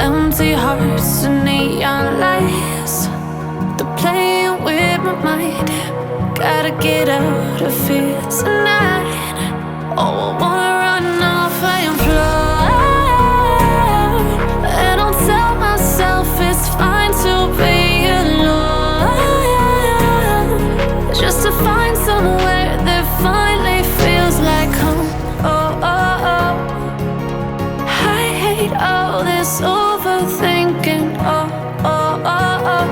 Empty hearts and neon lights, they're playing with my mind. Gotta get out of here tonight. Oh, I wanna run off and fly. And I'll tell myself it's fine to be alone, just to find somewhere that finally feels like home. Oh, oh, oh. I hate all this overthinking. Oh, oh, oh, oh.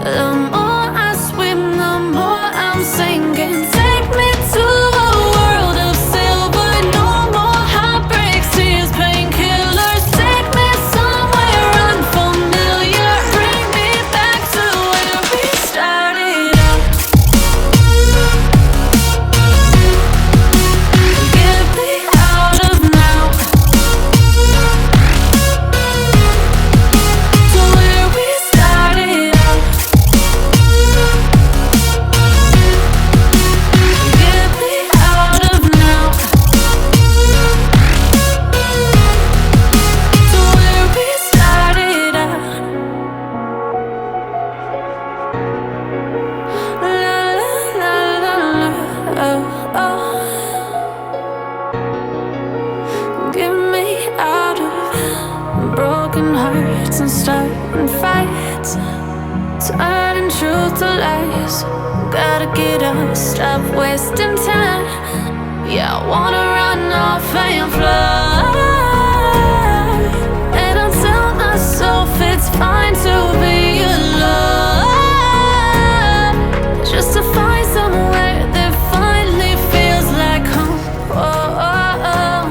The more I swim, the more I'm sinking. Take me to a world of silver. No more heartbreaks, tears, painkillers. Take me somewhere unfamiliar. Bring me back to where we started out. Get me out of now, to where we started out. Get me out of now, to where we started out. La la la la la, oh, oh. Get me out of broken hearts and starting fights, turning truth to lies. Gotta get up, stop wasting time. Yeah, I wanna run off and fly. And I'll tell myself it's fine to be alone, just to find somewhere that finally feels like home. Oh, oh, oh.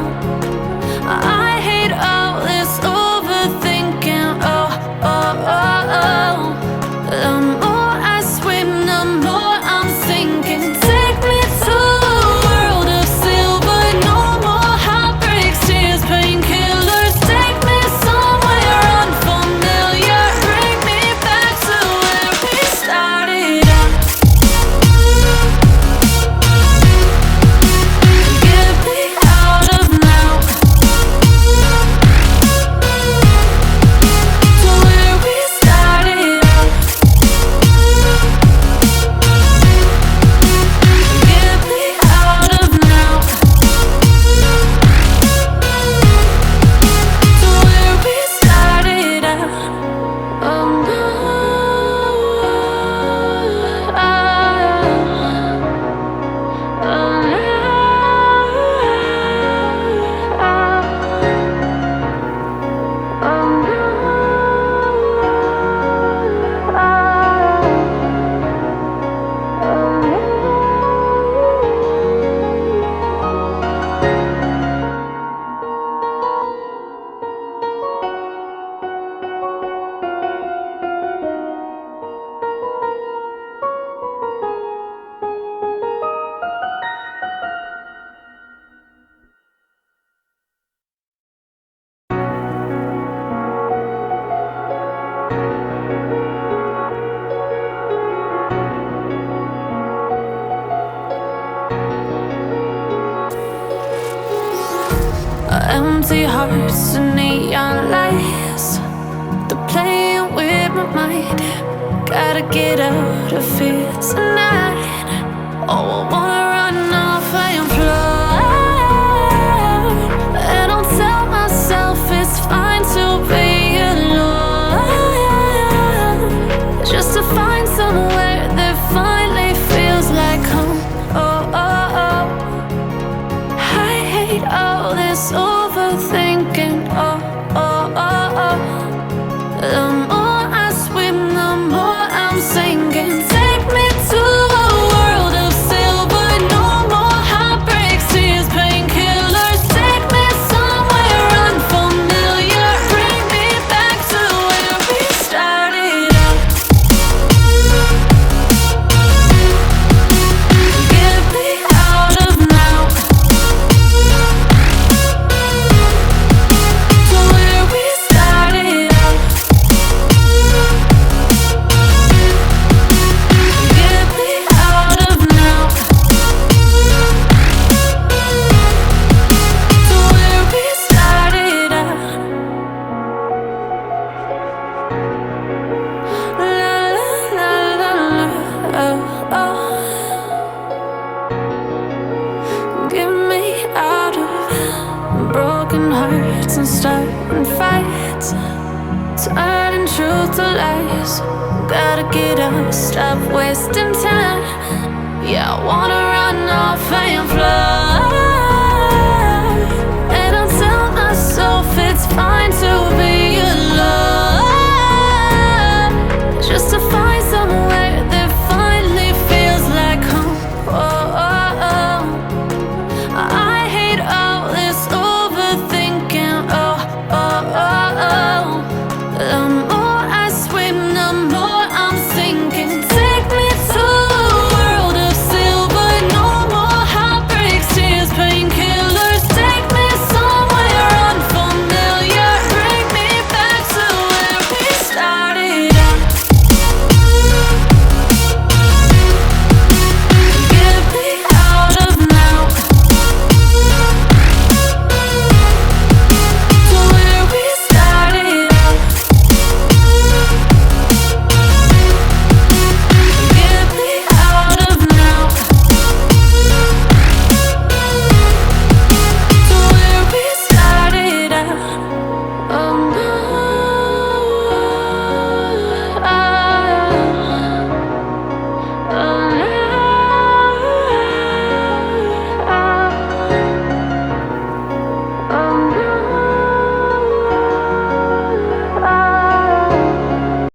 I hate all this overthinking. Oh, oh, oh, oh. The more I swim, the more I'm sinking. Take me to a world of silver. No more heartbreaks, tears, painkillers. Take me somewhere unfamiliar. Bring me back to where we started out. Get me out of now, to where we started out. Get me out of now, to where we started out. Oh no, oh no. Empty hearts and neon lights, they're playing with my mind. Gotta get out of here tonight. Oh, I wanna run off and fly. And I'll tell myself it's fine to be alone, just to find somewhere that finally feels like home. Oh, oh, oh. I hate all this overthinking. Oh, oh, oh, oh. The more I swim, the more I'm sinking. Take me to a world of silver. nights, turning truth to lies. Gotta get up, stop wasting time. Yeah, I wanna run off and fly. And I'll tell myself it's fine to be